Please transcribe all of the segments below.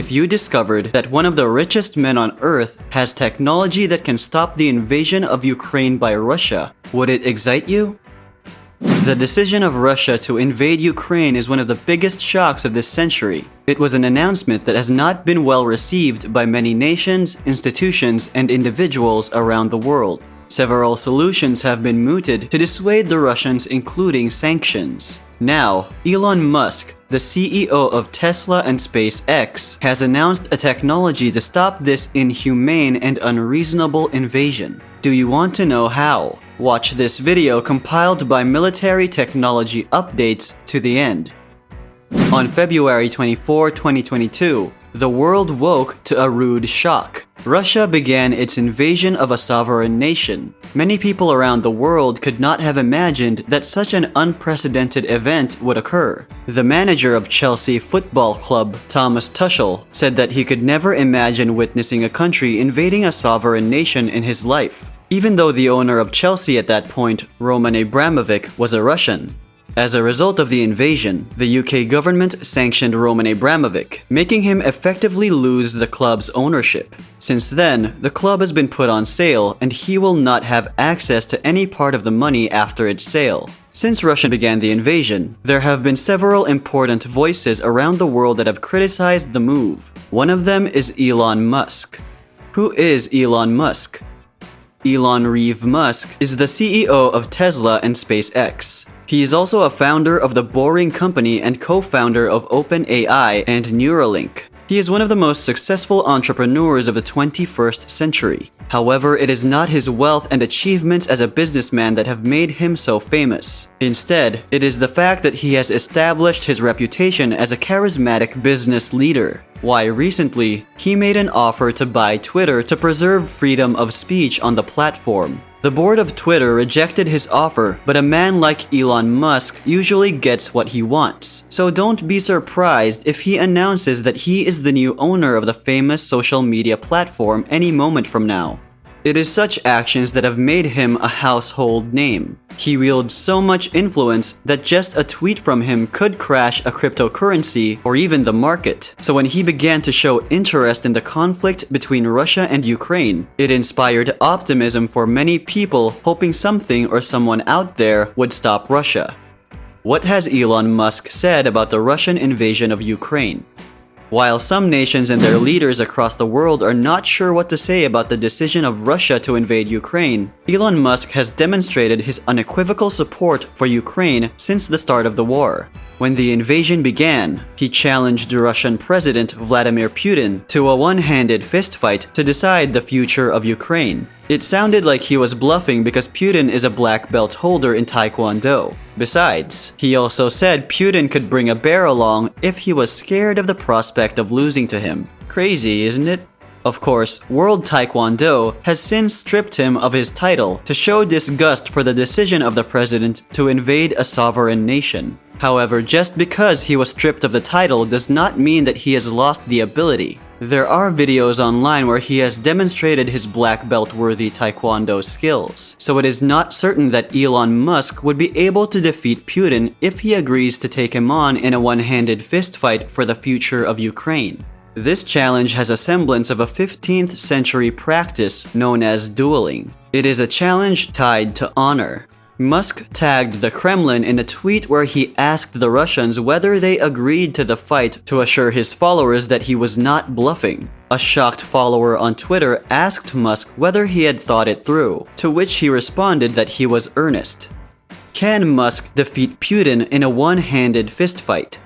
if you discovered that one of the richest men on Earth has technology that can stop the invasion of Ukraine by Russia? Would it excite you? The decision of Russia to invade Ukraine is one of the biggest shocks of this century. It was an announcement that has not been well received by many nations, institutions, and individuals around the world. Several solutions have been mooted to dissuade the Russians, including sanctions. Now, Elon Musk, the CEO of Tesla and SpaceX, has announced a technology to stop this inhumane and unreasonable invasion. Do you want to know how? Watch this video compiled by Military Technology Updates to the end. On February 24, 2022, the world woke to a rude shock. Russia began its invasion of a sovereign nation. Many people around the world could not have imagined that such an unprecedented event would occur. The manager of Chelsea Football Club, Thomas Tuchel, said that he could never imagine witnessing a country invading a sovereign nation in his life, even though the owner of Chelsea at that point, Roman Abramovich, was a Russian. As a result of the invasion, the UK government sanctioned Roman Abramovich, making him effectively lose the club's ownership. Since then, the club has been put on sale and he will not have access to any part of the money after its sale. Since Russia began the invasion, there have been several important voices around the world that have criticized the move. One of them is Elon Musk. Who is Elon Musk? Elon Reeve Musk is the CEO of Tesla and SpaceX. He is also a founder of the Boring Company and co-founder of OpenAI and Neuralink. He is one of the most successful entrepreneurs of the 21st century. However, it is not his wealth and achievements as a businessman that have made him so famous. Instead, it is the fact that he has established his reputation as a charismatic business leader. Why recently, he made an offer to buy Twitter to preserve freedom of speech on the platform. The board of Twitter rejected his offer, but a man like Elon Musk usually gets what he wants. So don't be surprised if he announces that he is the new owner of the famous social media platform any moment from now. It is such actions that have made him a household name. He wields so much influence that just a tweet from him could crash a cryptocurrency or even the market. So when he began to show interest in the conflict between Russia and Ukraine, it inspired optimism for many people, hoping something or someone out there would stop Russia. What has Elon Musk said about the Russian invasion of Ukraine? While some nations and their leaders across the world are not sure what to say about the decision of Russia to invade Ukraine, Elon Musk has demonstrated his unequivocal support for Ukraine since the start of the war. When the invasion began, he challenged Russian President Vladimir Putin to a one-handed fistfight to decide the future of Ukraine. It sounded like he was bluffing because Putin is a black belt holder in Taekwondo. Besides, he also said Putin could bring a bear along if he was scared of the prospect of losing to him. Crazy, isn't it? Of course, World Taekwondo has since stripped him of his title to show disgust for the decision of the president to invade a sovereign nation. However, just because he was stripped of the title does not mean that he has lost the ability. There are videos online where he has demonstrated his black belt-worthy Taekwondo skills, so it is not certain that Elon Musk would be able to defeat Putin if he agrees to take him on in a one-handed fistfight for the future of Ukraine. This challenge has a semblance of a 15th century practice known as dueling. It is a challenge tied to honor. Musk tagged the Kremlin in a tweet where he asked the Russians whether they agreed to the fight to assure his followers that he was not bluffing. A shocked follower on Twitter asked Musk whether he had thought it through, to which he responded that he was earnest. Can Musk defeat Putin in a one-handed fistfight?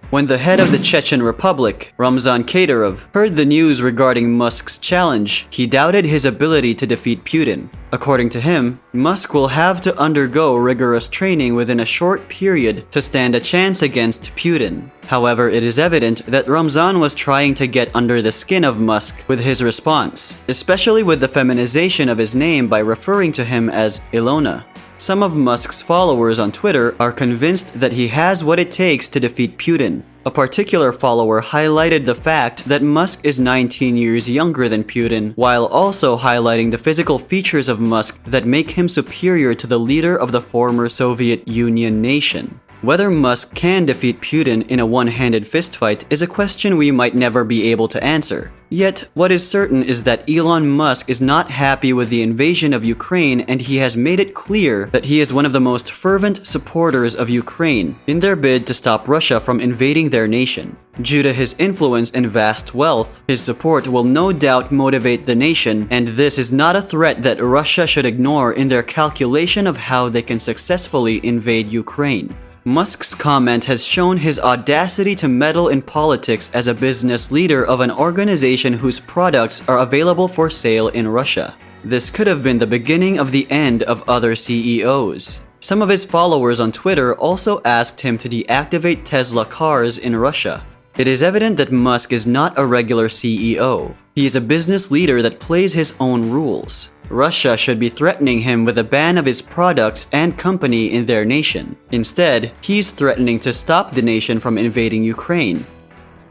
When the head of the Chechen Republic, Ramzan Kadyrov, heard the news regarding Musk's challenge, he doubted his ability to defeat Putin. According to him, Musk will have to undergo rigorous training within a short period to stand a chance against Putin. However, it is evident that Ramzan was trying to get under the skin of Musk with his response, especially with the feminization of his name by referring to him as Ilona. Some of Musk's followers on Twitter are convinced that he has what it takes to defeat Putin. A particular follower highlighted the fact that Musk is 19 years younger than Putin, while also highlighting the physical features of Musk that make him superior to the leader of the former Soviet Union nation. Whether Musk can defeat Putin in a one-handed fistfight is a question we might never be able to answer. Yet, what is certain is that Elon Musk is not happy with the invasion of Ukraine, and he has made it clear that he is one of the most fervent supporters of Ukraine in their bid to stop Russia from invading their nation. Due to his influence and vast wealth, his support will no doubt motivate the nation, and this is not a threat that Russia should ignore in their calculation of how they can successfully invade Ukraine. Musk's comment has shown his audacity to meddle in politics as a business leader of an organization whose products are available for sale in Russia. This could have been the beginning of the end of other CEOs. Some of his followers on Twitter also asked him to deactivate Tesla cars in Russia. It is evident that Musk is not a regular CEO. He is a business leader that plays his own rules. Russia should be threatening him with a ban of his products and company in their nation. Instead, he's threatening to stop the nation from invading Ukraine.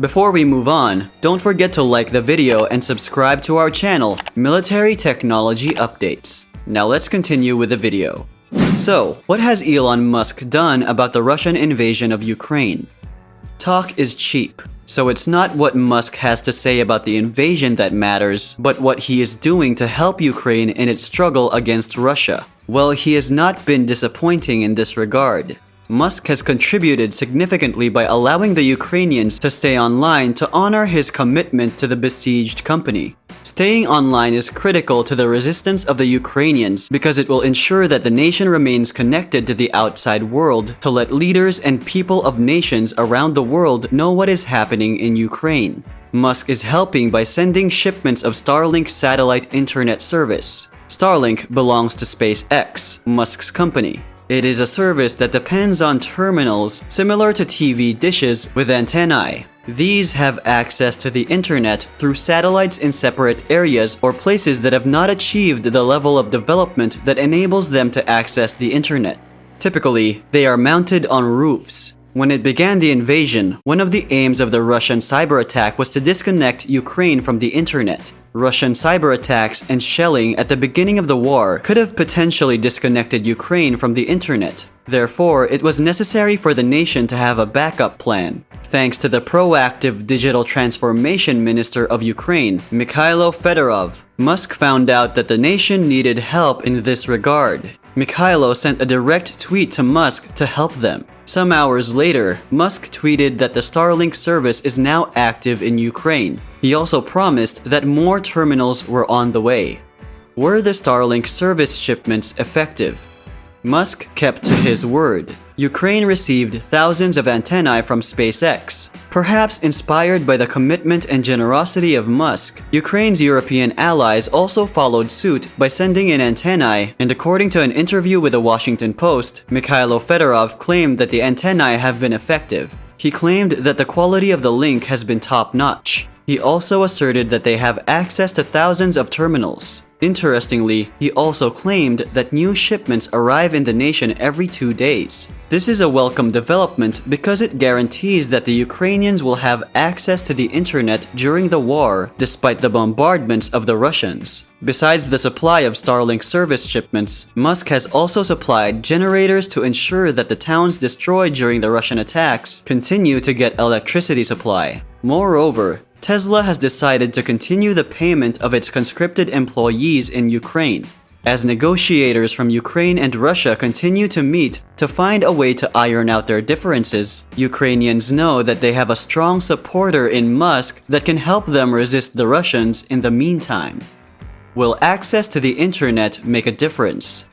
Before we move on, don't forget to like the video and subscribe to our channel, Military Technology Updates. Now let's continue with the video. So, what has Elon Musk done about the Russian invasion of Ukraine? Talk is cheap. So it's not what Musk has to say about the invasion that matters, but what he is doing to help Ukraine in its struggle against Russia. Well, he has not been disappointing in this regard. Musk has contributed significantly by allowing the Ukrainians to stay online to honor his commitment to the besieged company. Staying online is critical to the resistance of the Ukrainians because it will ensure that the nation remains connected to the outside world to let leaders and people of nations around the world know what is happening in Ukraine. Musk is helping by sending shipments of Starlink satellite internet service. Starlink belongs to SpaceX, Musk's company. It is a service that depends on terminals similar to TV dishes with antennae. These have access to the internet through satellites in separate areas or places that have not achieved the level of development that enables them to access the internet. Typically, they are mounted on roofs. When it began the invasion, one of the aims of the Russian cyber attack was to disconnect Ukraine from the internet. Russian cyber attacks and shelling at the beginning of the war could have potentially disconnected Ukraine from the internet. Therefore, it was necessary for the nation to have a backup plan. Thanks to the proactive digital transformation minister of Ukraine, Mikhailo Fedorov, Musk found out that the nation needed help in this regard. Mikhailo sent a direct tweet to Musk to help them. Some hours later, Musk tweeted that the Starlink service is now active in Ukraine. He also promised that more terminals were on the way. Were the Starlink service shipments effective? Musk kept to his word. Ukraine received thousands of antennae from SpaceX. Perhaps inspired by the commitment and generosity of Musk, Ukraine's European allies also followed suit by sending in antennae, and according to an interview with the Washington Post, Mikhailo Fedorov claimed that the antennae have been effective. He claimed that the quality of the link has been top-notch. He also asserted that they have access to thousands of terminals. Interestingly, he also claimed that new shipments arrive in the nation every 2 days. This is a welcome development because it guarantees that the Ukrainians will have access to the internet during the war, despite the bombardments of the Russians. Besides the supply of Starlink service shipments, Musk has also supplied generators to ensure that the towns destroyed during the Russian attacks continue to get electricity supply. Moreover, Tesla has decided to continue the payment of its conscripted employees in Ukraine. As negotiators from Ukraine and Russia continue to meet to find a way to iron out their differences, Ukrainians know that they have a strong supporter in Musk that can help them resist the Russians in the meantime. Will access to the internet make a difference?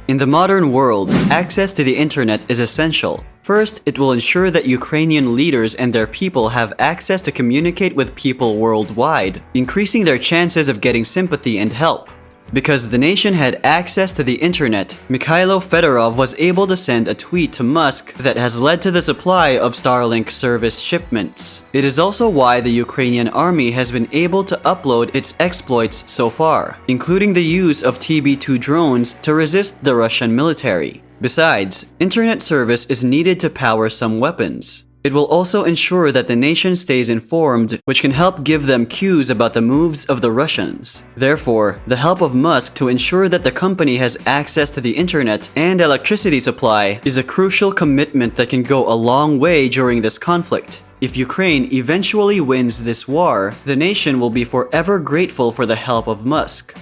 In the modern world, access to the internet is essential. First, it will ensure that Ukrainian leaders and their people have access to communicate with people worldwide, increasing their chances of getting sympathy and help. Because the nation had access to the internet, Mikhailo Fedorov was able to send a tweet to Musk that has led to the supply of Starlink service shipments. It is also why the Ukrainian army has been able to upload its exploits so far, including the use of TB2 drones to resist the Russian military. Besides, internet service is needed to power some weapons. It will also ensure that the nation stays informed, which can help give them cues about the moves of the Russians. Therefore, the help of Musk to ensure that the company has access to the internet and electricity supply is a crucial commitment that can go a long way during this conflict. If Ukraine eventually wins this war, the nation will be forever grateful for the help of Musk.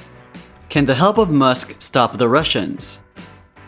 Can the help of Musk stop the Russians?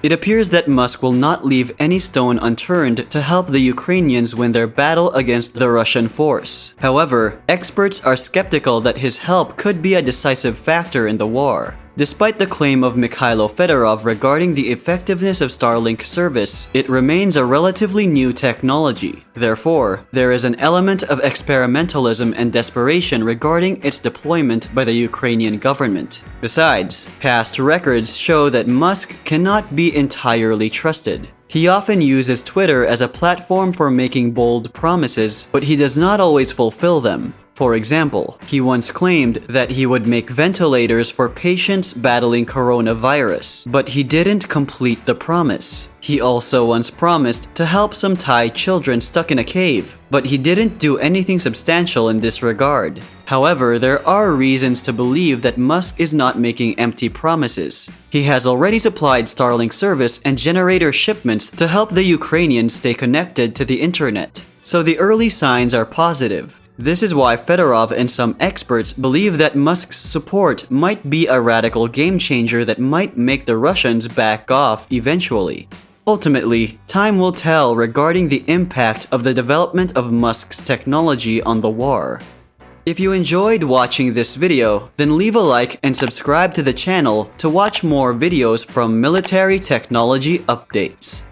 It appears that Musk will not leave any stone unturned to help the Ukrainians win their battle against the Russian force. However, experts are skeptical that his help could be a decisive factor in the war. Despite the claim of Mikhailo Fedorov regarding the effectiveness of Starlink service, it remains a relatively new technology. Therefore, there is an element of experimentalism and desperation regarding its deployment by the Ukrainian government. Besides, past records show that Musk cannot be entirely trusted. He often uses Twitter as a platform for making bold promises, but he does not always fulfill them. For example, he once claimed that he would make ventilators for patients battling coronavirus, but he didn't complete the promise. He also once promised to help some Thai children stuck in a cave, but he didn't do anything substantial in this regard. However, there are reasons to believe that Musk is not making empty promises. He has already supplied Starlink service and generator shipments to help the Ukrainians stay connected to the internet. So the early signs are positive. This is why Fedorov and some experts believe that Musk's support might be a radical game changer that might make the Russians back off eventually. Ultimately, time will tell regarding the impact of the development of Musk's technology on the war. If you enjoyed watching this video, then leave a like and subscribe to the channel to watch more videos from military technology updates.